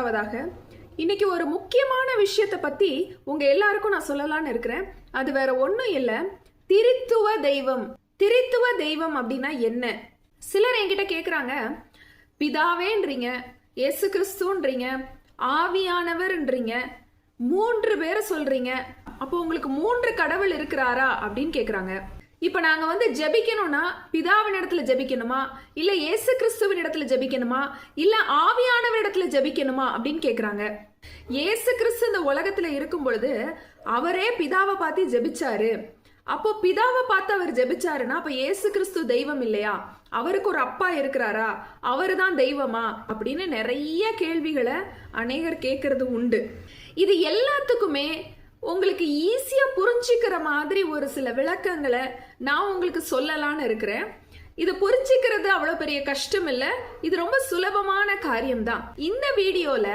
முதலாவதாக இன்னைக்கு ஒரு முக்கியமான விஷயத்தை பத்தி உங்க எல்லாருக்கும் நான் சொல்லலாம்னு இருக்கிறேன். அது வேற ஒன்றும் இல்லை, திரித்துவ தெய்வம். திரித்துவ தெய்வம் அப்படின்னா என்ன? சிலர் என்கிட்ட கேட்குறாங்க, பிதாவேன்றீங்க, இயேசு கிறிஸ்துன்றீங்க, ஆவியானவர்ன்றீங்க, 3 பேரை சொல்றீங்க, அப்போ உங்களுக்கு 3 கடவுள் இருக்கிறாரா அப்படின்னு கேட்குறாங்க. இப்ப நாங்க ஜெபிக்கணும்னா பிதாவின் இடத்துல ஜெபிக்கணுமா, இல்ல இயேசு கிறிஸ்துவின் இடத்துல ஜெபிக்கணுமா, இல்ல ஆவியானவர் இடத்துல ஜெபிக்கணுமா அப்படின்னு கேக்குறாங்க. இயேசு கிறிஸ்து இந்த உலகத்துல இருக்கும் பொழுது அவரே பிதாவை பார்த்து ஜெபிச்சாரு. அப்போ பிதாவை பார்த்து அவர் ஜெபிச்சாருன்னா அப்ப இயேசு கிறிஸ்து தெய்வம் இல்லையா? அவருக்கு ஒரு அப்பா இருக்கிறாரா? அவரு தான் தெய்வமா அப்படின்னு நிறைய கேள்விகளை அநேகர் கேட்கறது உண்டு. இது எல்லாத்துக்குமே உங்களுக்கு ஈஸியா புரிஞ்சிக்கிற மாதிரி ஒரு சில விளக்கங்களை நான் உங்களுக்கு சொல்லலான்னு இருக்கிறேன். இது புரிஞ்சிக்கிறது அவ்வளவு பெரிய கஷ்டம் இல்ல, இது ரொம்ப சுலபமான காரியம்தான். இந்த வீடியோல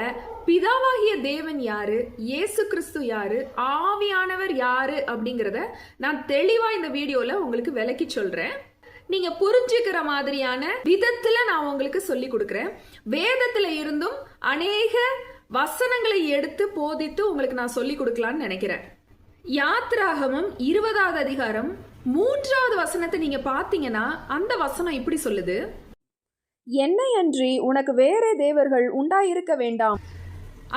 பிதாவாகிய தேவன் யாரு, இயேசு கிறிஸ்து யாரு, ஆவியானவர் யாரு அப்படிங்கறத நான் தெளிவா இந்த வீடியோல உங்களுக்கு விளக்கி சொல்றேன். நீங்க புரிஞ்சுக்கிற மாதிரியான விதத்துல நான் உங்களுக்கு சொல்லி கொடுக்கிறேன். வேதத்துல இருந்தும் அநேக வசனங்களை எடுத்து போதித்து உங்களுக்கு நான் சொல்லி கொடுக்கலான்னு நினைக்கிறேன். யாத்ராகமம் 20வது அதிகாரம் 3வது வசனத்தை நீங்க பாத்தீங்கன்னா அந்த வசனம் இப்படி சொல்லுது, என்னை அன்றி உனக்கு வேற தேவர்கள் உண்டாயிருக்க வேண்டாம்.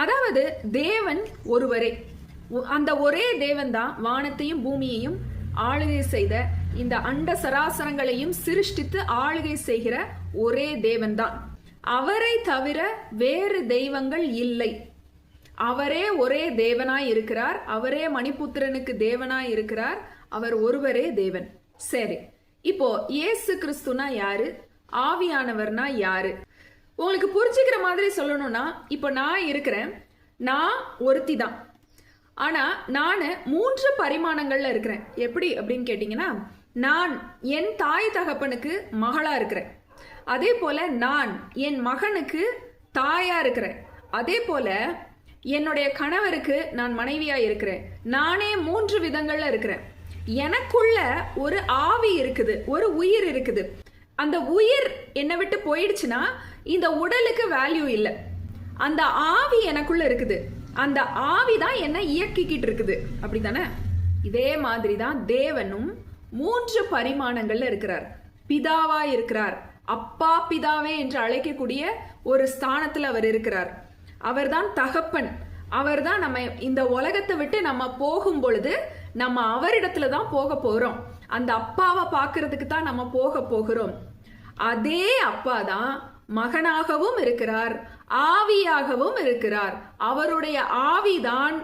அதாவது தேவன் ஒருவரே, அந்த ஒரே தேவன் தான் வானத்தையும் பூமியையும் ஆளுகை செய்த, இந்த அண்ட சராசரங்களையும் சிருஷ்டித்து ஆளுகை செய்கிற ஒரே தேவன் தான். அவரை தவிர வேறு தெய்வங்கள் இல்லை. அவரே ஒரே தேவனாய் இருக்கிறார். அவரே மணிபுத்திரனுக்கு தேவனாய் இருக்கிறார். அவர் ஒருவரே தேவன். சரி, இப்போ இயேசு கிறிஸ்துனா யாரு, ஆவியானவர்னா யாரு? உங்களுக்கு புரிஞ்சுக்கிற மாதிரி சொல்லணும்னா, இப்போ நான் இருக்கிறேன், நான் ஒருத்தி தான். ஆனா நான் 3 பரிமாணங்கள்ல இருக்கிறேன். எப்படி அப்படின்னு கேட்டீங்கன்னா, நான் என் தாய் தகப்பனுக்கு மகளா இருக்கிறேன். அதே போல நான் என் மகனுக்கு தாயா இருக்கிறேன். அதே போல என்னுடைய கணவருக்கு நான் மனைவியா இருக்கிறேன். நானே 3 விதங்கள்ல இருக்கிறேன். எனக்குள்ள ஒரு ஆவி இருக்குது, ஒரு உயிர் இருக்குது. அந்த உயிர் என்னை விட்டு போயிடுச்சுன்னா இந்த உடலுக்கு வேல்யூ இல்லை. அந்த ஆவி எனக்குள்ள இருக்குது. அந்த ஆவி தான் என்னை இயக்கிக்கிட்டு இருக்குது. அப்படித்தானே? இதே மாதிரி தான் தேவனும் 3 பரிமாணங்கள்ல இருக்கிறார். பிதாவா இருக்கிறார். அப்பா பிதாவே என்று அழைக்கக்கூடிய ஒரு ஸ்தானத்தில் அவர் இருக்கிறார். அவர்தான் தகப்பன். அவர்தான் நம்ம இந்த உலகத்தை விட்டு நம்ம போகும் பொழுது நம்ம அவரிடத்துல தான் போக போறோம். அந்த அப்பாவை பார்க்கறதுக்கு தான் நம்ம போக போகிறோம். அதே அப்பா தான் மகனாகவும் இருக்கிறார், ஆவியாகவும் இருக்கிறார். அவருடைய ஆவிதான்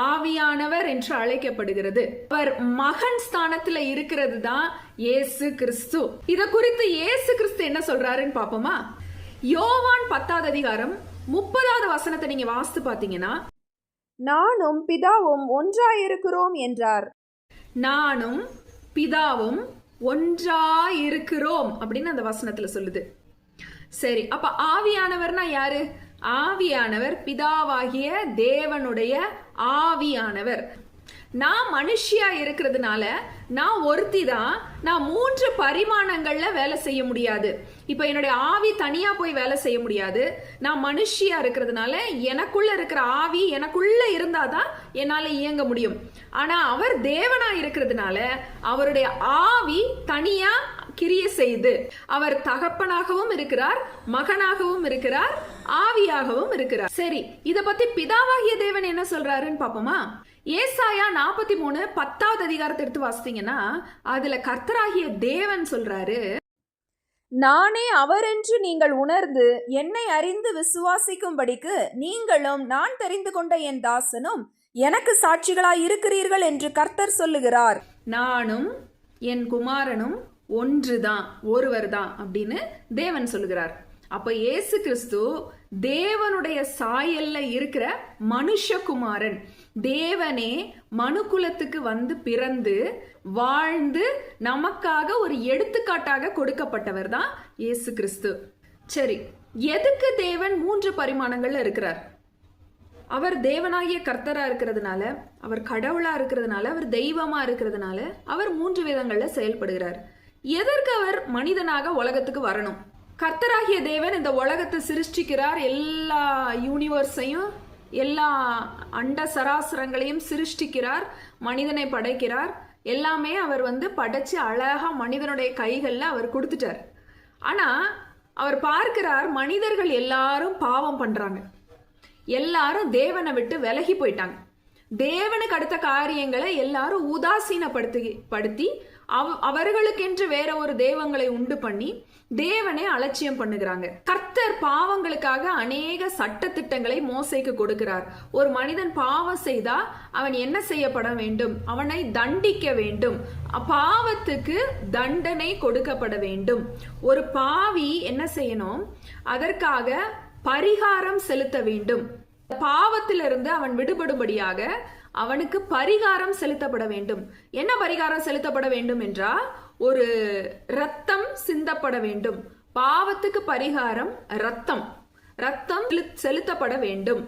ஆவியானவர் என்று அழைக்கப்படுகிறது. அவர் மகன் ஸ்தானத்துல இருக்கிறது தான் இயேசு கிறிஸ்து. இத குறித்து இயேசு கிறிஸ்து என்ன சொல்றாருன்னு பாப்போமா? யோவான் 10வது அதிகாரம் 30வது வசனத்தை நீங்க வாசித்து பாத்தீங்கன்னா, நானும் பிதாவும் ஒன்றாயிருக்கிறோம் என்றார். நானும் பிதாவும் ஒன்றாயிருக்கிறோம் அப்படின்னு அந்த வசனத்துல சொல்லுது. சரி, அப்ப ஆவியானவர்னா யாரு? ஆவியானவர் பிதாவாகிய தேவனுடைய ஆவியானவர். நான் மனுஷியா இருக்கிறதுனால நான் ஒருத்தி தான். நான் 3 பரிமாணங்கள்ல வேலை செய்ய முடியாது. இப்ப என்னுடைய ஆவி தனியா போய் வேலை செய்ய முடியாது. நான் மனுஷியா இருக்கிறதுனால எனக்குள்ள இருக்கிற ஆவி எனக்குள்ள இருந்தாதான் என்னால இயங்க முடியும். ஆனா அவர் தேவனா இருக்கிறதுனால அவருடைய ஆவி தனியா கிரிய செய்து, அவர் தகப்பனாகவும் இருக்கிறார், மகனாகவும் இருக்கிறார், ஆவியாகவும் இருக்கிறார். சரி, இத பத்தி பிதாவாகிய தேவன் என்ன சொல்றாருன்னு பாப்போமா? ஏசாயா 43 10வது அதிகாரத்தை எடுத்து வாசித்தீங்கன்னா அதுல கர்த்தராகிய தேவன் சொல்றாரு, நானே அவரென்று நீங்கள் உணர்ந்து என்னை அறிந்து விசுவாசிக்கும்படிக்கு நீங்களும் நான் தெரிந்து கொண்ட என் தாசனும் எனக்கு சாட்சிகளாய் இருக்கிறீர்கள் என்று கர்த்தர் சொல்லுகிறார். நானும் என் குமாரனும் ஒன்றுதான், ஒருவர் தான் அப்படின்னு தேவன் சொல்லுகிறார். அப்ப இயேசு கிறிஸ்து தேவனுடைய சாயல்ல இருக்கிற மனுஷகுமாரன். தேவனே மனுக்குலத்துக்கு வந்து பிறந்து வாழ்ந்து நமக்காக ஒரு எடுத்துக்காட்டாக கொடுக்கப்பட்டவர் தான் இயேசு கிறிஸ்து. சரி, எதுக்கு தேவன் 3 பரிமாணங்கள்ல இருக்கிறார்? அவர் தேவனாகிய கர்த்தரா இருக்கிறதுனால, அவர் கடவுளா இருக்கிறதுனால, அவர் தெய்வமா இருக்கிறதுனால அவர் 3 விதங்கள்ல செயல்படுகிறார். எதற்கு அவர் மனிதனாக உலகத்துக்கு வரணும்? கர்த்தராகிய தேவன் இந்த உலகத்தை சிருஷ்டிக்கிறார், எல்லா யூனிவர்ஸையும் எல்லா அண்ட சராசரங்களையும் சிருஷ்டிக்கிறார், மனிதனை படைக்கிறார். எல்லாமே அவர் படைச்சு அழகா மனிதனுடைய கைகள்ல அவர் கொடுத்துட்டார். ஆனா அவர் பார்க்கிறார், மனிதர்கள் எல்லாரும் பாவம் பண்றாங்க, எல்லாரும் தேவனை விட்டு விலகி போயிட்டாங்க. தேவனுக்கு அடுத்த காரியங்களை எல்லாரும் உதாசீனப்படுத்தி அவர்களுக்கென்று வேற ஒரு தெய்வங்களை உண்டு பண்ணி தேவனை அலட்சியம் பண்ணுகிறாங்க. கர்த்தர் பாவங்களுக்காக அநேக சட்ட திட்டங்களை மோசேக்கு கொடுக்கிறார். ஒரு மனிதன் பாவம் செய்தா அவன் என்ன செய்யப்பட வேண்டும்? அவனை தண்டிக்க வேண்டும். பாவத்துக்கு தண்டனை கொடுக்கப்பட வேண்டும். ஒரு பாவி என்ன செய்யணும்? அதற்காக பரிகாரம் செலுத்த வேண்டும். பாவத்திலிருந்து அவன் விடுபடும்படியாக அவனுக்கு பரிகாரம் செலுத்தப்பட வேண்டும். என்ன பரிகாரம் செலுத்தப்பட வேண்டும் என்றால், ஒரு ரத்தம் சிந்தப்பட வேண்டும். பாவத்துக்கு பரிகாரம் ரத்தம் செலுத்தப்பட வேண்டும்.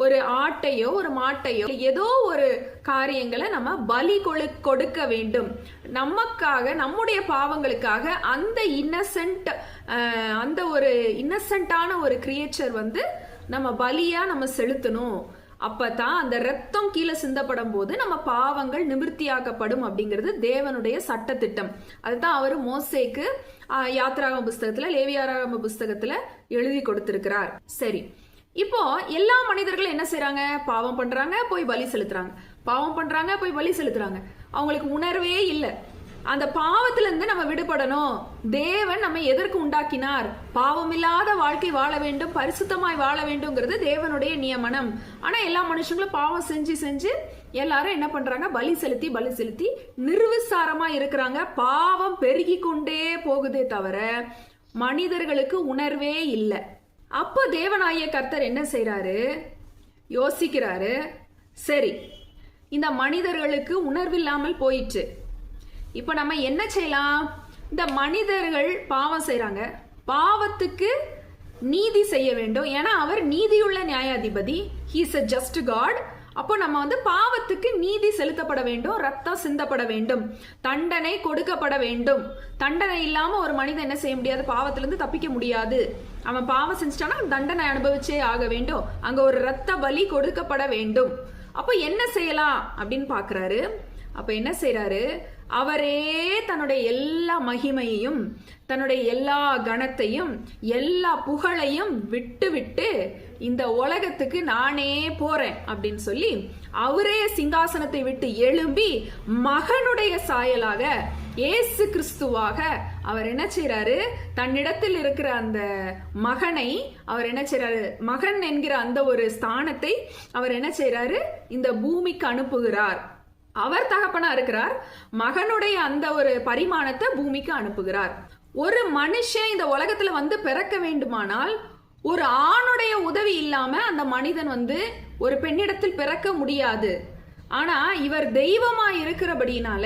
ஒரு ஆட்டையோ ஒரு மாட்டையோ ஏதோ ஒரு காரியங்களை நம்ம பலி கொடுக்க வேண்டும். நமக்காக, நம்முடைய பாவங்களுக்காக அந்த ஒரு இன்னசென்ட்டான ஒரு கிரியேச்சர் நம்ம பலியா நம்ம செலுத்தணும். அப்பதான் அந்த ரத்தம் கீழே சிந்தப்படும் போது நம்ம பாவங்கள் நிவர்த்தியாக்கப்படும் அப்படிங்கிறது தேவனுடைய சட்ட திட்டம். அதுதான் அவர் மோசேக்கு யாத்திராகம புஸ்தகத்துல, லேவியராகம புஸ்தகத்துல எழுதி கொடுத்திருக்கிறார். சரி, இப்போ எல்லா மனிதர்களும் என்ன செய்யறாங்க? பாவம் பண்றாங்க, போய் பலி செலுத்துறாங்க. பாவம் பண்றாங்க, போய் பலி செலுத்துறாங்க. அவங்களுக்கு உணர்வே இல்லை. அந்த பாவத்துல இருந்து நம்ம விடுபடணும். தேவன் நம்ம எதற்கு உண்டாக்கினார்? பாவம் இல்லாத வாழ்க்கை வாழ வேண்டும், பரிசுத்தமாய் வாழ வேண்டும்ங்கிறது தேவனுடைய நியமனம். ஆனா எல்லா மனுஷங்களும் பாவம் செஞ்சு எல்லாரும் என்ன பண்றாங்க? பலி செலுத்தி நிர்விசாரமா இருக்கிறாங்க. பாவம் பெருகி கொண்டே போகுதே தவிர மனிதர்களுக்கு உணர்வே இல்லை. அப்போ தேவனாகிய கர்த்தர் என்ன செய்யறாரு? யோசிக்கிறாரு. சரி, இந்த மனிதர்களுக்கு உணர்வில்லாமல் போயிற்று. இப்ப நம்ம என்ன செய்யலாம்? இந்த மனிதர்கள் பாவம் செய்யறாங்க, பாவத்துக்கு நீதி செய்ய வேண்டும். ஏன்னா அவர் நீதியுள்ள நியாயாதிபதி. He is a just God. அப்போ நம்ம பாவத்துக்கு நீதி செலுத்தப்பட வேண்டும், ரத்தம் சிந்தப்பட வேண்டும், தண்டனை கொடுக்கப்பட வேண்டும். தண்டனை இல்லாம ஒரு மனிதன் என்ன செய்ய முடியாது? பாவத்திலிருந்து தப்பிக்க முடியாது. அவன் பாவம் செஞ்சிட்டானா தண்டனை அனுபவிச்சே ஆக வேண்டும். அங்க ஒரு ரத்த பலி கொடுக்கப்பட வேண்டும். அப்போ என்ன செய்யலாம் அப்படின்னு பாக்குறாரு. அப்ப என்ன செய்யறாரு? அவரே தன்னுடைய எல்லா மகிமையையும், தன்னுடைய எல்லா கணத்தையும், எல்லா புகழையும் விட்டு இந்த உலகத்துக்கு நானே போறேன் அப்படின்னு சொல்லி அவரே சிங்காசனத்தை விட்டு எழும்பி மகனுடைய சாயலாக, இயேசு கிறிஸ்துவாக அவர் என்ன செய்யறாரு? தன்னிடத்தில் இருக்கிற அந்த மகனை அவர் என்ன செய்யறாரு? மகன் என்கிற அந்த ஒரு ஸ்தானத்தை அவர் என்ன செய்யறாரு? இந்த பூமிக்கு அனுப்புகிறார். அவர் தகப்பனா இருக்கிறார், மகனுடைய அந்த ஒரு பரிமாணத்தை பூமிக்கு அனுப்புகிறார். ஒரு மனுஷன் இந்த உலகத்துல பிறக்க வேண்டுமானால் ஒரு ஆணுடைய உதவி இல்லாம அந்த மனிதன் ஒரு பெண்ணிடத்தில் பிறக்க முடியாது. ஆனா இவர் தெய்வமா இருக்கிறபடினால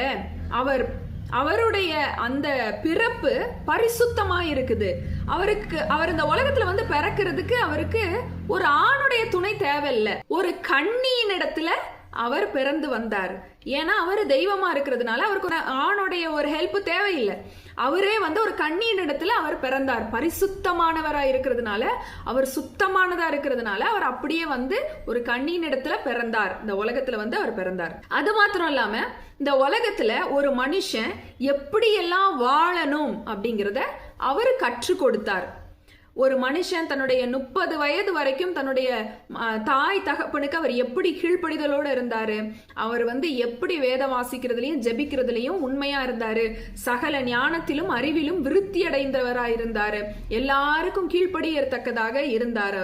அவருடைய அந்த பிறப்பு பரிசுத்தமா இருக்குது. அவர் இந்த உலகத்துல பிறக்கிறதுக்கு அவருக்கு ஒரு ஆணுடைய துணை தேவையில்லை. ஒரு கன்னியின் இடத்துல அவர் பிறந்து வந்தார். ஏன்னா அவர் தெய்வமா இருக்கிறதுனால அவருக்கு ஆணுடைய ஒரு ஹெல்ப் தேவையில்லை. அவரே ஒரு கன்னியின் இடத்துல அவர் பிறந்தார். பரிசுத்தமானவரா இருக்கிறதுனால, அவர் சுத்தமானதா இருக்கிறதுனால அவர் அப்படியே ஒரு கன்னியின் இடத்துல பிறந்தார். இந்த உலகத்துல அவர் பிறந்தார். அது மாத்திரம் இல்லாம இந்த உலகத்துல ஒரு மனுஷன் எப்படியெல்லாம் வாழணும் அப்படிங்கிறத அவர் கற்றுக் கொடுத்தார். ஒரு மனுஷன் தன்னுடைய 30 வயது வரைக்கும் தன்னுடைய தாய் தகப்பனுக்கு அவர் எப்படி கீழ்ப்படிதலோடு இருந்தாரு, அவர் எப்படி வேத வாசிக்கிறதுலையும் ஜெபிக்கிறதுலையும் உண்மையா இருந்தாரு, சகல ஞானத்திலும் அறிவிலும் விருத்தி அடைந்தவரா இருந்தாரு, எல்லாருக்கும் கீழ்ப்படியத்தக்கதாக இருந்தார்.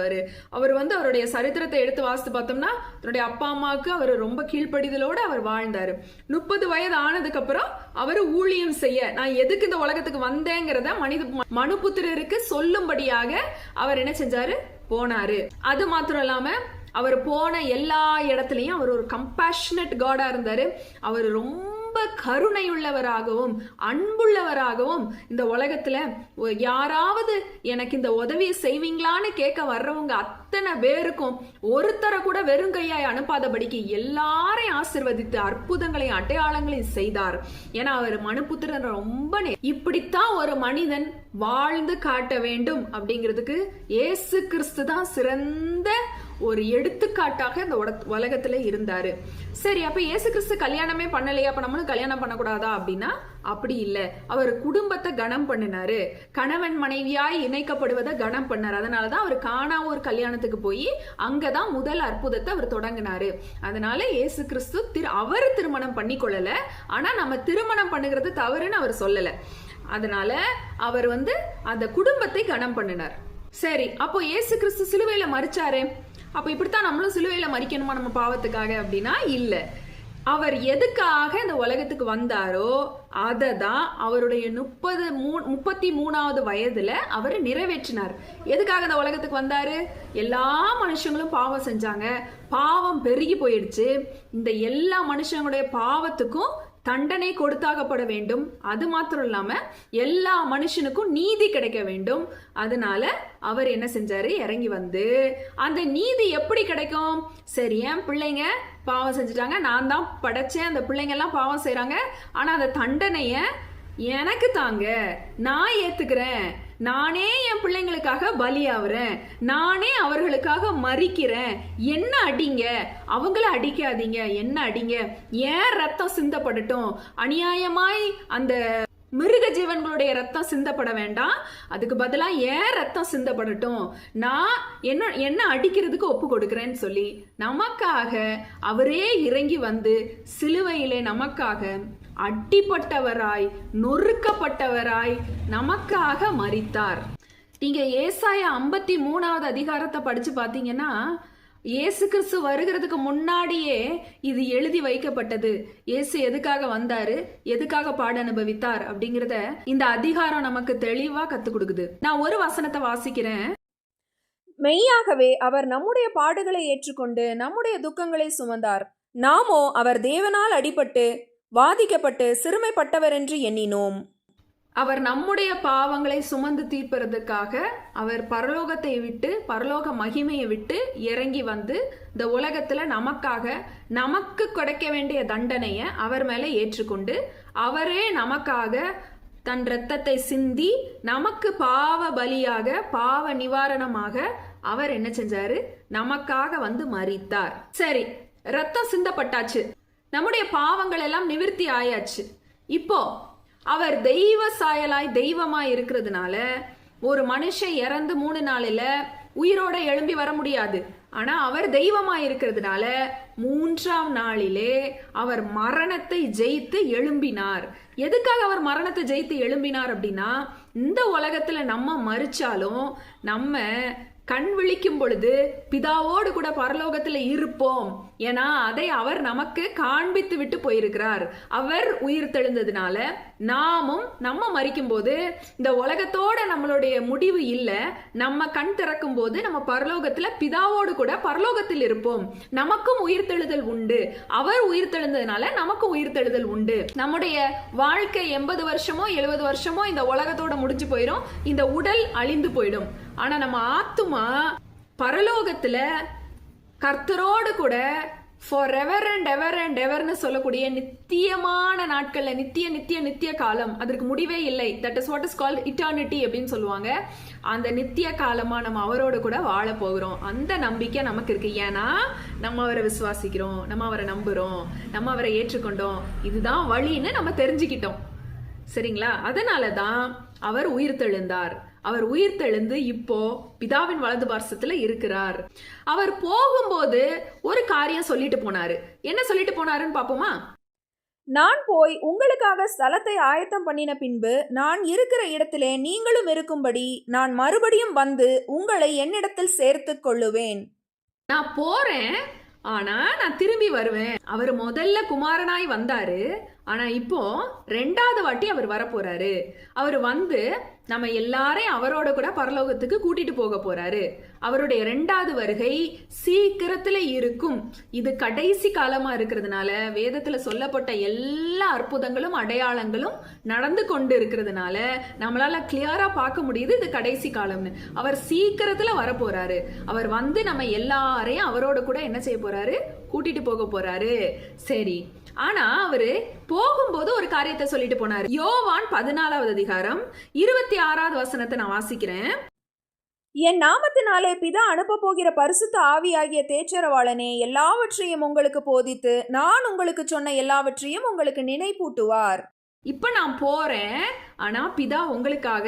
அவர் அவருடைய சரித்திரத்தை எடுத்து வாசித்து பார்த்தோம்னா தன்னுடைய அப்பா அம்மாவுக்கு அவர் ரொம்ப கீழ்ப்படிதலோடு அவர் வாழ்ந்தாரு. 30 வயது ஆனதுக்கு அப்புறம் அவர் ஊழியம் செய்ய, நான் எதுக்கு இந்த உலகத்துக்கு வந்தேங்கிறத மனுபுத்திரருக்கு சொல்லும்படியாக அவர் என்ன செஞ்சாரு? போனாரு. அது மாத்திரம் இல்லாம அவர் போன எல்லா இடத்துலயும் அவர் ஒரு கம்பேஷனட் காடா இருந்தாரு. அவர் ரொம்ப கருணையுள்ளவராகவும் அன்புள்ளவராகவும் இந்த உலகத்துல யாராவது எனக்கு இந்த உதவியை செய்வீங்களான்னு கேட்க வர்றவங்க அத்தனை பேருக்கும் ஒருத்தரை கூட வெறுங்கையாய் அனுப்பாதபடிக்கு எல்லாரையும் ஆசீர்வதித்து அற்புதங்களையும் அடையாளங்களையும் செய்தார். ஏன்னா அவர் மனுபுத்திரன் ரொம்ப இப்படித்தான் ஒரு மனிதன் வாழ்ந்து காட்ட வேண்டும் அப்படிங்கிறதுக்கு இயேசு கிறிஸ்து தான் சிறந்த ஒரு எடுத்துக்காட்டாக இந்த உலகத்துல இருந்தாரு. சரி, அப்ப இயேசு கிறிஸ்து கல்யாணமே பண்ணலையா, அப்ப நம்மளும் கல்யாணம் பண்ணக்கூடாதா அப்படின்னா அப்படி இல்ல. அவர் குடும்பத்தை கனம் பண்ணினாரு, கணவன் மனைவியாய் இணைக்கப்படுவதை கனம் பண்ணாரு. அதனாலதான் அவர் கானா ஒரு கல்யாணத்துக்கு போய் அங்கதான் முதல் அற்புதத்தை அவர் தொடங்கினாரு. அதனால இயேசு கிறிஸ்து அவர் திருமணம் பண்ணி கொள்ளல, ஆனா நம்ம திருமணம் பண்ணுகிறது தவறுன்னு அவர் சொல்லல. அதனால அவர் அந்த குடும்பத்தை கனம் பண்ணினார். சரி, அப்போ இயேசு கிறிஸ்து சிலுவையில மரிச்சாரு, அப்ப இப்படித்தான் நம்மளும் சிலுவையில மரிக்கணுமா நம்ம பாவத்துக்காக அப்படின்னா இல்ல. அவர் எதுக்காக இந்த உலகத்துக்கு வந்தாரோ அதை தான் அவருடைய 33வது வயதுல அவர் நிறைவேற்றினார். எதுக்காக இந்த உலகத்துக்கு வந்தாரு? எல்லா மனுஷங்களும் பாவம் செஞ்சாங்க, பாவம் பெருகி போயிடுச்சு. இந்த எல்லா மனுஷங்களுடைய பாவத்துக்கும் தண்டனை கொடுத்தாகப்பட வேண்டும். அது மாத்திரம் இல்லாம எல்லா மனுஷனுக்கும் நீதி கிடைக்க வேண்டும். அதனால அவர் என்ன செஞ்சாரு? இறங்கி வந்து அந்த நீதி எப்படி கிடைக்கும்? சரி, என் பிள்ளைங்க பாவம் செஞ்சுட்டாங்க, நான் தான் படைச்சேன், அந்த பிள்ளைங்க எல்லாம் பாவம் செய்யறாங்க, ஆனா அந்த தண்டனைய எனக்கு தாங்க, நான் ஏத்துக்கிறேன், நானே என் பிள்ளைங்களுக்காக பலியாகிறேன், நானே அவர்களுக்காக மரிக்கிறேன், என்ன அடிங்க, அவங்கள அடிக்காதீங்க, என்ன அடிங்க, ஏன் ரத்தம் சிந்தப்படட்டும், அநியாயமாய் அந்த மிருக ஜீவன்களுடைய ரத்தம் சிந்தப்பட வேண்டாம், அதுக்கு பதிலா ஏன் ரத்தம் சிந்தப்படட்டும், நான் என்ன அடிக்கிறதுக்கு ஒப்பு கொடுக்கிறேன்னு சொல்லி நமக்காக அவரே இறங்கி வந்து சிலுவையிலே நமக்காக அடிப்பட்டவராய் நொறுக்கப்பட்டவராய் நமக்காக மரித்தார். நீங்க ஏசாயா 53வது அதிகாரத்தை படிச்சு பாத்தீங்கன்னா இயேசு கிறிஸ்து வருகிறதுக்கு முன்னாடியே இது எழுதி வைக்கப்பட்டது. இயேசு எதுக்காக வந்தாரு, எதுக்காக பாட அனுபவித்தார் அப்படிங்கறத இந்த அதிகாரம் நமக்கு தெளிவா கத்து கொடுக்குது. நான் ஒரு வசனத்தை வாசிக்கிறேன். மெய்யாகவே அவர் நம்முடைய பாடுகளை ஏற்றுக்கொண்டு நம்முடைய துக்கங்களை சுமந்தார். நாமோ அவர் தேவனால் அடிபட்டு வாதிக்கப்பட்டு சிறுமைப்பட்டவர் என்று எண்ணினோம். அவர் நம்முடைய பாவங்களை சுமந்து தீர்ப்பதற்காக அவர் பரலோகத்தை விட்டு, பரலோக மகிமையை விட்டு இறங்கி வந்து இந்த உலகத்துல நமக்கு கிடைக்க வேண்டிய தண்டனையை அவர் மேல ஏற்றுக்கொண்டு அவரே நமக்காக தன் இரத்தத்தை சிந்தி நமக்கு பாவ பலியாக, பாவ நிவாரணமாக அவர் என்ன செஞ்சாரு? நமக்காக வந்து மரித்தார். சரி, ரத்தம் சிந்தப்பட்டாச்சு, நம்முடைய பாவங்கள் எல்லாம் நிவிர்த்தி ஆயாச்சு. இப்போ அவர் தெய்வ சாயலாய் தெய்வமாய் இருக்கிறதுனால ஒரு மனுஷன் இறந்து 3 நாளில் உயிரோட எழும்பி வர முடியாது. ஆனா அவர் தெய்வமாய் இருக்கிறதுனால 3ஆம் நாளிலே அவர் மரணத்தை ஜெயித்து எழும்பினார். எதுக்காக அவர் மரணத்தை ஜெயித்து எழும்பினார் அப்படின்னா, இந்த உலகத்துல நம்ம மரிச்சாலும் நம்ம கண் விழிக்கும் பொழுது பிதாவோடு கூட பரலோகத்துல இருப்போம். ஏன்னா அதை அவர் நமக்கு காண்பித்து விட்டு போயிருக்கிறார். அவர் உயிர் தெழுந்ததுனால நாமும் நம்ம மரிக்கும் போது இந்த உலகத்தோட நம்மளுடைய முடிவு இல்லை. நம்ம கண் திறக்கும் போது நம்ம பரலோகத்துல பிதாவோடு கூட பரலோகத்தில் இருப்போம். நமக்கும் உயிர் தெழுதல் உண்டு. அவர் உயிர் தெழுந்ததுனால நமக்கும் உயிர் தெழுதல் உண்டு. நம்முடைய வாழ்க்கை 80 வருஷமோ 70 வருஷமோ இந்த உலகத்தோட முடிஞ்சு போயிடும். இந்த உடல் அழிந்து போயிடும். ஆனா நம்ம ஆத்துமா பரலோகத்துல கர்த்தரோடு கூட forever and ever and everன்னு சொல்லக்கூடிய நித்தியமான நாட்கள்ல, நித்திய காலம், அதற்கு முடிவே இல்லை. That is what is called eternity அப்படின்னு சொல்லுவாங்க. அந்த நித்திய காலமா நம்ம அவரோடு கூட வாழ போகிறோம். அந்த நம்பிக்கை நமக்கு இருக்கு. ஏன்னா நம்ம அவரை விசுவாசிக்கிறோம், நம்ம அவரை நம்புறோம், நம்ம அவரை ஏற்றுக்கொண்டோம். இதுதான் வழின்னு நம்ம தெரிஞ்சுக்கிட்டோம். சரிங்களா? அதனாலதான் அவர் உயிர் தெழுந்தார். அவர் உயிர் தெழுந்து இப்போ பிதாவின் வலது பார்சத்துல இருக்கிறார். அவர் போகும்போது ஒரு காரியம் சொல்லிட்டு போனாரு. என்ன சொல்லிட்டு போனாருன்னு பாப்போமா? நான் போய் உங்களுக்காக ஸ்தலத்தை ஆயத்தம் பண்ணின பின்பு நான் இருக்கிற இடத்திலே நீங்களும் இருக்கும்படி நான் மறுபடியும் வந்து உங்களை என்னிடத்தில் சேர்த்து கொள்ளுவேன். நான் போறேன், ஆனா நான் திரும்பி வருவேன். அவர் முதல்ல குமாரனாய் வந்தாரு, ஆனா இப்போ 2வது வாட்டி அவர் வரப்போறாரு. அவர் வந்து நம்ம எல்லாரையும் அவரோட கூட பரலோகத்துக்கு கூட்டிட்டு போக போறாரு. அவருடைய 2வது வருகை சீக்கிரத்துல இருக்கும். இது கடைசி காலமா இருக்கிறதுனால வேதத்துல சொல்லப்பட்ட எல்லா அற்புதங்களும் அடையாளங்களும் நடந்து கொண்டு இருக்கிறதுனால நம்மளால கிளியரா பார்க்க முடியுது இது கடைசி காலம்னு. அவர் சீக்கிரத்துல வர போறாரு. அவர் வந்து நம்ம எல்லாரையும் அவரோட கூட என்ன செய்ய போறாரு? கூட்டிட்டு போக போறாரு. சரி, ஆனா அவரு போகும்போது ஒரு காரியத்தை சொல்லிட்டு போனாரு. யோவான் 14வது அதிகாரம் 26வது வசனத்தை நான் வாசிக்கிறேன். என் நாமத்தினாலே பிதா அனுப்ப போகிற பரிசுத்த ஆவியாகிய தேற்றரவாளனே எல்லாவற்றையும் உங்களுக்கு போதித்து நான் உங்களுக்கு சொன்ன எல்லாவற்றையும் உங்களுக்கு நினைப்பூட்டுவார். இப்ப நான் போறேன், ஆனா பிதா உங்களுக்காக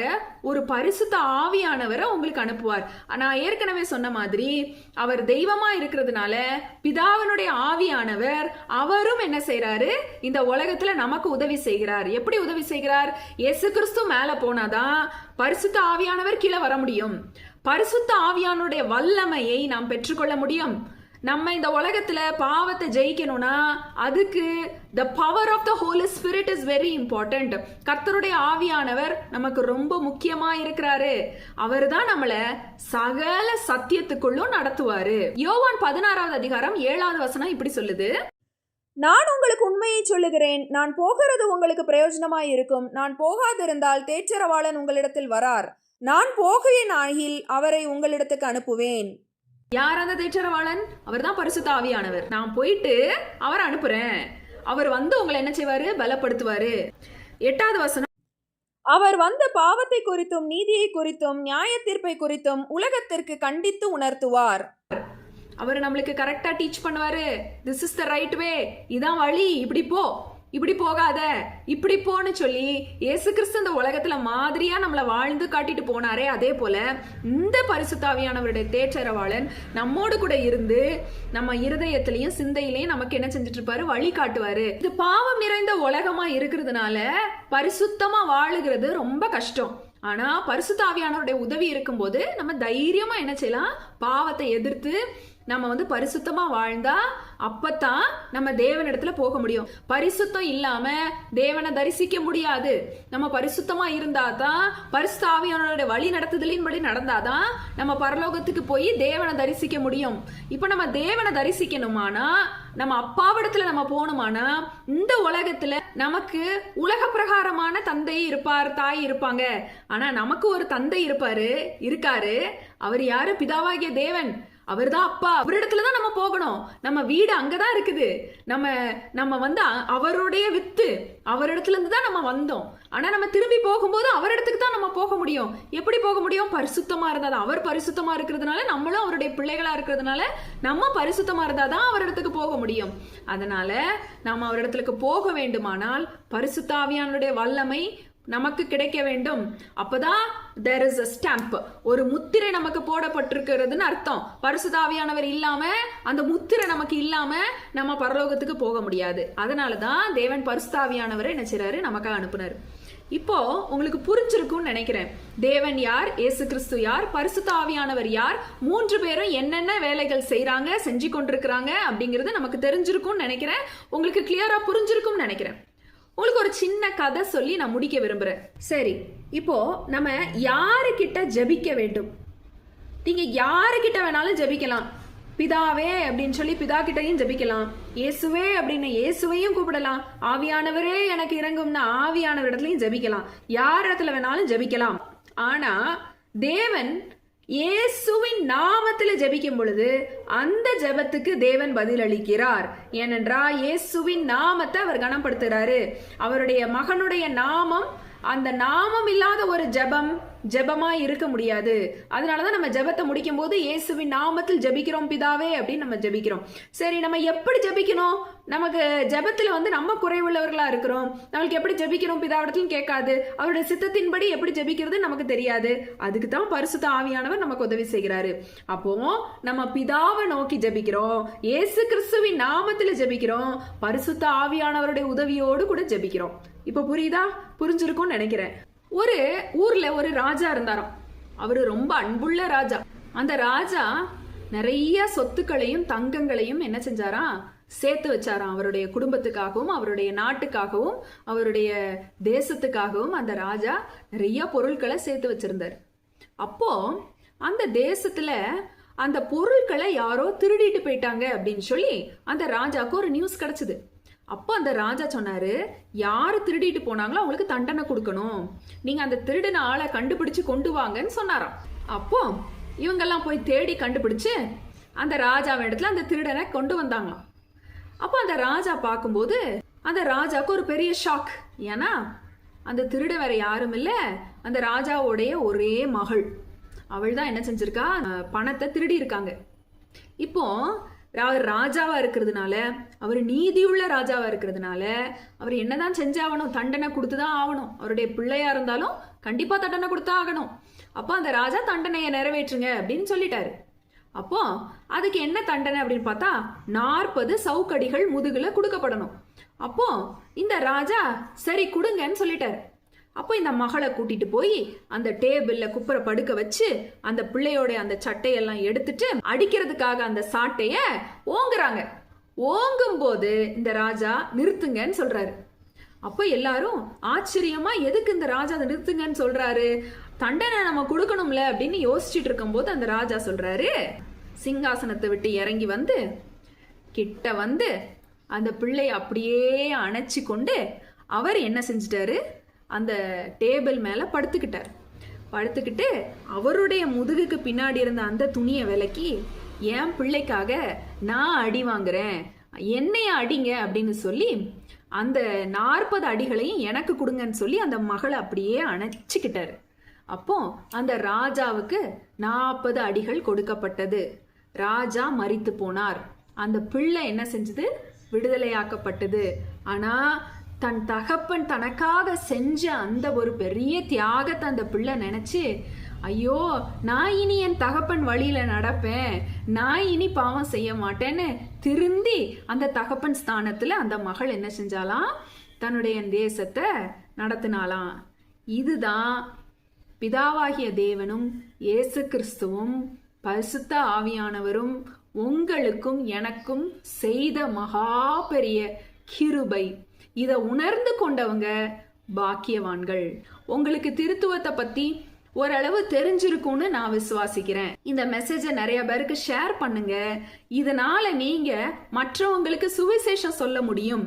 ஒரு பரிசுத்த ஆவியானவரை உங்களுக்கு அனுப்புவார். நான் ஏற்கனவே சொன்ன மாதிரி அவர் தெய்வமா இருக்கிறதுனால பிதாவினுடைய ஆவியானவர் அவரும் என்ன செய்யறாரு? இந்த உலகத்துல நமக்கு உதவி செய்கிறார். எப்படி உதவி செய்கிறார்? இயேசு கிறிஸ்து மேல போனாதான் பரிசுத்த ஆவியானவர் கீழே வர முடியும். பரிசுத்த ஆவியானுடைய வல்லமையை நாம் பெற்றுக்கொள்ள முடியும். நம்ம இந்த உலகத்துல பாவத்தை ஜெயிக்கணும்னா அதுக்கு the power of the Holy Spirit is very important. கர்த்தருடைய ஆவியானவர் நமக்கு ரொம்ப முக்கியமா இருக்கிறாரு. அவர் தான் நம்மள சகல சத்தியத்துக்குள்ளும் நடத்துவாரு. யோவான் 16வது அதிகாரம் 7வது வசனம் இப்படி சொல்லுது. நான் உங்களுக்கு உண்மையை சொல்லுகிறேன், நான் போகிறது உங்களுக்கு பிரயோஜனமாய் இருக்கும். நான் போகாதிருந்தால் தேற்றரவாளன் உங்களிடத்தில் வரார். நான் போகிறேன் ஆகில் அவரை உங்களிடத்துக்கு அனுப்புவேன். யார் அந்த தேற்றரவாளன்? அவர் தான் பரிசுத்த ஆவியானவர். நான் போயிட்டு அவர் அனுப்புறேன். அவர் வந்து உங்களை என்ன செய்வாரு? பலப்படுத்துவாரு. 8வது வசனம். அவர் வந்து பாவத்தை குறித்தும் நீதியை குறித்தும் நியாய தீர்ப்பை குறித்தும் உலகத்திற்கு கண்டித்து உணர்த்துவார். அவர் நம்மளுக்கு கரெக்டா டீச் பண்ணுவாரு. This is the right way, இதான் வழி, இப்படி போ, இப்படி போகாத, இப்படி போன்னு சொல்லி இயேசு கிறிஸ்து இந்த உலகத்துல மாதிரியா நம்மளை வாழ்ந்து காட்டிட்டு போனாரே, அதே போல இந்த பரிசுத்தாவியானவருடைய தேற்றரவாளன் நம்மோடு கூட இருந்து நம்ம இருதயத்திலையும் சிந்தையிலையும் நமக்கு என்ன செஞ்சுட்டு இருப்பாரு? வழி காட்டுவாரு. இது பாவம் நிறைந்த உலகமா இருக்கிறதுனால பரிசுத்தமா வாழுகிறது ரொம்ப கஷ்டம். ஆனா பரிசுத்த ஆவியானவருடைய உதவி இருக்கும்போது நம்ம தைரியமா என்ன செய்யலாம்? பாவத்தை எதிர்த்து நம்ம வந்து பரிசுத்தமா வாழ்ந்தா அப்பதான் நம்ம தேவனிடத்துல போக முடியும். பரிசுத்தம் இல்லாம தேவனை தரிசிக்க முடியாது. நம்ம பரிசுத்தமா இருந்தாதான், பரிசுத்த ஆவியானவருடைய வழி நடத்துதலின்படி நடந்தாதான் நம்ம பரலோகத்துக்கு போய் தேவனை தரிசிக்க முடியும். இப்ப நம்ம தேவனை தரிசிக்கணுமானா, நம்ம அப்பாவிடத்துல நம்ம போகணுமானா, இந்த உலகத்துல நமக்கு உலக பிரகாரமான தந்தை இருப்பார், தாய் இருப்பாங்க. ஆனா நமக்கு ஒரு தந்தை இருக்காரு. அவர் யாரு? பிதாவாகிய தேவன். அவர் தான் அப்பா. அவரிடத்துலதான் நம்ம போகணும். நம்ம வீடு அங்கதான் இருக்குது. நம்ம வந்து அவருடைய வித்து, அவரிடத்துல இருந்து தான் நம்ம வந்தோம். ஆனா நம்ம திரும்பி போகும்போது அவரிடத்துக்கு தான் நம்ம போக முடியும். எப்படி போக முடியும்? பரிசுத்தமா இருந்தாதான். அவர் பரிசுத்தமா இருக்கிறதுனால நம்மளும் அவருடைய பிள்ளைகளா இருக்கிறதுனால நம்ம பரிசுத்தமா இருந்தாதான் அவரிடத்துக்கு போக முடியும். அதனால நம்ம அவரிடத்துக்கு போக வேண்டுமானால் பரிசுத்த ஆவியானுடைய வல்லமை நமக்கு கிடைக்க வேண்டும். அப்பதான் there is a stamp, ஒரு முத்திரை நமக்கு போடப்பட்டிருக்கிறதுன்னு அர்த்தம். பரிசுத்த ஆவியானவர் இல்லாம, அந்த முத்திரை நமக்கு இல்லாம நம்ம பரலோகத்துக்கு போக முடியாது. அதனாலதான் தேவன் பரிசுத்த ஆவியானவரை என்ன செய்றாரு? நமக்காக அனுப்புனாரு. இப்போ உங்களுக்கு புரிஞ்சிருக்கும்னு நினைக்கிறேன். தேவன் யார், இயேசு கிறிஸ்து யார், பரிசுத்த ஆவியானவர் யார், 3 பேரும் என்னென்ன வேலைகள் செய்யறாங்க, செஞ்சு கொண்டிருக்கிறாங்க அப்படிங்கிறது நமக்கு தெரிஞ்சிருக்கும்னு நினைக்கிறேன். உங்களுக்கு கிளியரா புரிஞ்சிருக்கும்னு நினைக்கிறேன். உங்களுக்கு ஒரு சின்ன கதை சொல்லி நான் முடிக்க விரும்புறேன். சரி, இப்போ நம்ம யாருக்கிட்ட ஜெபிக்க வேண்டும்? நீங்க யாருக்கிட்ட வேணாலும் ஜெபிக்கலாம். பிதாவே அப்படின்னு சொல்லி பிதா கிட்டையும் ஜெபிக்கலாம். இயேசுவே அப்படின்னு இயேசுவையும் கூப்பிடலாம். ஆவியானவரே எனக்கு இறங்கும்னா ஆவியானவர் இடத்துலயும் ஜெபிக்கலாம். யார் இடத்துல வேணாலும் ஜெபிக்கலாம். ஆனா தேவன் இயேசுவின் நாமத்துல ஜெபிக்கும் பொழுது அந்த ஜெபத்துக்கு தேவன் பதில் அளிக்கிறார். ஏனென்றால் இயேசுவின் நாமத்தை அவர் கனப்படுத்துறாரு. அவருடைய மகனுடைய நாமம், அந்த நாமம் இல்லாத ஒரு ஜெபமா இருக்க முடியாது. அதனாலதான் நம்ம ஜெபத்தை முடிக்கும் போது இயேசுவின் நாமத்தில் ஜெபிக்கிறோம் பிதாவே அப்படின்னு நம்ம ஜெபிக்கிறோம். சரி, நம்ம எப்படி ஜெபிக்கணும்? நமக்கு ஜெபத்துல வந்து நம்ம குறைவுள்ளவர்களா இருக்கிறோம். நம்மளுக்கு எப்படி ஜெபிக்கிறோம் பிதாவிடத்திலும் கேட்காது. அவருடைய சித்தத்தின்படி எப்படி ஜெபிக்கிறது நமக்கு தெரியாது. அதுக்கு தான் பரிசுத்த ஆவியானவர் நமக்கு உதவி செய்கிறாரு. அப்போ நம்ம பிதாவை நோக்கி ஜெபிக்கிறோம், இயேசு கிறிஸ்துவின் நாமத்துல ஜெபிக்கிறோம், பரிசுத்த ஆவியானவருடைய உதவியோடு கூட ஜெபிக்கிறோம். இப்ப புரியுதா? புரிஞ்சிருக்கும்னு நினைக்கிறேன். ஒரு ஊர்ல ஒரு ராஜா இருந்தாராம். அவரு ரொம்ப அன்புள்ள ராஜா. அந்த ராஜா நிறைய சொத்துக்களையும் தங்கங்களையும் என்ன செஞ்சாரா? சேர்த்து வச்சாராம். அவருடைய குடும்பத்துக்காகவும் அவருடைய நாட்டுக்காகவும் அவருடைய தேசத்துக்காகவும் அந்த ராஜா நிறைய பொருட்களை சேர்த்து வச்சிருந்தார். அப்போ அந்த தேசத்துல அந்த பொருட்களை யாரோ திருடிட்டு போயிட்டாங்க அப்படின்னு சொல்லி அந்த ராஜாவுக்கு ஒரு நியூஸ் கிடைச்சது. அப்போ அந்த ராஜா சொன்னாரு, யாரு திருடிட்டு போனாங்களோ அவங்களுக்கு தண்டனை கொடுக்கணும், நீங்க அந்த திருடின ஆளை கண்டுபிடிச்சு கொண்டு வாங்கன்னு சொன்னாராம். அப்போ இவங்கெல்லாம் போய் தேடி கண்டுபிடிச்சு அந்த ராஜாவின் இடத்துல அந்த திருடனை கொண்டு வந்தாங்களாம். அப்போ அந்த ராஜா பார்க்கும்போது அந்த ராஜாவுக்கு ஒரு பெரிய ஷாக். ஏன்னா அந்த திருட வேற யாரும் இல்லை, அந்த ராஜாவுடைய ஒரே மகள். அவள் தான் என்ன செஞ்சிருக்கா, பணத்தை திருடி இருக்காங்க. இப்போ அவர் ராஜாவா இருக்கிறதுனால, அவர் நீதியுள்ள ராஜாவா இருக்கிறதுனால அவர் என்னதான் செஞ்சாகணும், தண்டனை கொடுத்துதான் ஆகணும். அவருடைய பிள்ளையா இருந்தாலும் கண்டிப்பா தண்டனை கொடுத்தா ஆகணும். அப்போ அந்த ராஜா தண்டனையை நிறைவேற்றுங்க அப்படின்னு சொல்லிட்டாரு. அப்போ அதுக்கு என்ன தண்டனை அப்படின்னு பார்த்தா 40 சவுக்கடிகள் முதுகுல கொடுக்கப்படணும். அப்போ இந்த ராஜா சரி கொடுங்கன்னு சொல்லிட்டாரு. அப்போ இந்த மகளை கூட்டிட்டு போய் அந்த டேபிள்ல குப்புற படுக்க வச்சு அந்த பிள்ளையோட அந்த சட்டையெல்லாம் எடுத்துட்டு அடிக்கிறதுக்காக அந்த சாட்டைய ஓங்குறாங்க. ஓங்கும் போது இந்த ராஜா நிறுத்துங்கன்னு சொல்றாரு. அப்போ எல்லாரும் ஆச்சரியமா எதுக்கு இந்த ராஜா அதை நிறுத்துங்கன்னு சொல்றாரு, தண்டனை நம்ம கொடுக்கணும்ல அப்படின்னு யோசிச்சுட்டு இருக்கும் போது அந்த ராஜா சொல்றாரு, சிங்காசனத்தை விட்டு இறங்கி வந்து கிட்ட வந்து அந்த பிள்ளைய அப்படியே அணைச்சி கொண்டு அவர் என்ன செஞ்சிட்டாரு, அந்த டேபிள் மேல படுத்துக்கிட்டு அவருடைய முதுகுக்கு பின்னாடி இருந்த அந்த துணியை விலக்கி, என் பிள்ளைக்காக நான் அடி வாங்குறேன், என்னைய அடிங்க அப்படின்னு சொல்லி அந்த 40 அடிகளையும் எனக்கு கொடுங்கன்னு சொல்லி அந்த மகளை அப்படியே அணைச்சிக்கிட்டாரு. அப்போ அந்த ராஜாவுக்கு 40 அடிகள் கொடுக்கப்பட்டது. ராஜா மரித்து போனார். அந்த பிள்ளை என்ன செஞ்சது, விடுதலையாக்கப்பட்டது. ஆனா தன் தகப்பன் தனக்காக செஞ்ச அந்த ஒரு பெரிய தியாகத்தை அந்த பிள்ளை நினைச்சு, ஐயோ நான் இனி என் தகப்பன் வழியில நடப்பேன், நான் இனி பாவம் செய்ய மாட்டேன்னு திருந்தி அந்த தகப்பன் ஸ்தானத்துல அந்த மகள் என்ன செஞ்சாலாம், தன்னுடைய தேசத்தை நடத்தினாலாம். இதுதான் பிதாவாகிய தேவனும் இயேசு கிறிஸ்துவும் பரிசுத்த ஆவியானவரும் உங்களுக்கும் எனக்கும் செய்த மகா பெரிய கிருபை. இதை உணர்ந்து கொண்டவங்க பாக்கியவான்கள். உங்களுக்கு திருத்துவத்தை பத்தி ஓரளவு தெரிஞ்சிருக்கும்னு நான் விசுவாசிக்கிறேன். இந்த மெசேஜை நிறைய பேருக்கு ஷேர் பண்ணுங்க. இதனால நீங்க மற்றவங்களுக்கு சுவிசேஷம் சொல்ல முடியும்.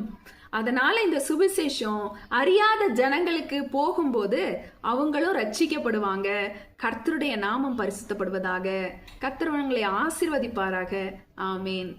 அதனால இந்த சுவிசேஷம் அறியாத ஜனங்களுக்கு போகும்போது அவங்களும் ரட்சிக்கப்படுவாங்க. கர்த்தருடைய நாமம் பரிசுத்தப்படுவதாக. கர்த்தர் உங்களை ஆசீர்வதிப்பாராக. ஆமேன்.